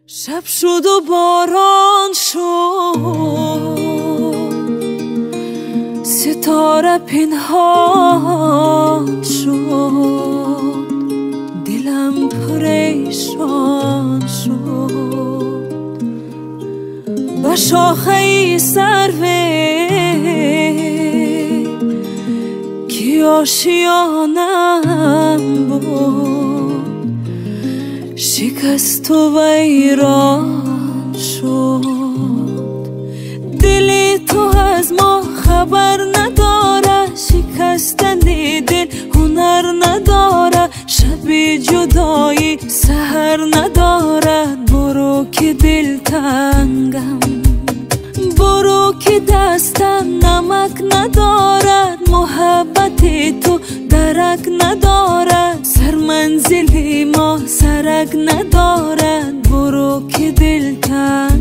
شب شد و باران شد، ستاره پنهان شد، دلم پریشان شد. با شاخه سروه که آشیانم بود، شکست و ویران شد. دل تو از ما خبر نداره، شکستن دل هنر نداره، شب جدایی سحر ندارد. برو که دل تنگم، برو که دستم نمک ندارد، محبت تو درک ندارد، سر منزل ما سرک ندارد. برو که دل تنگم.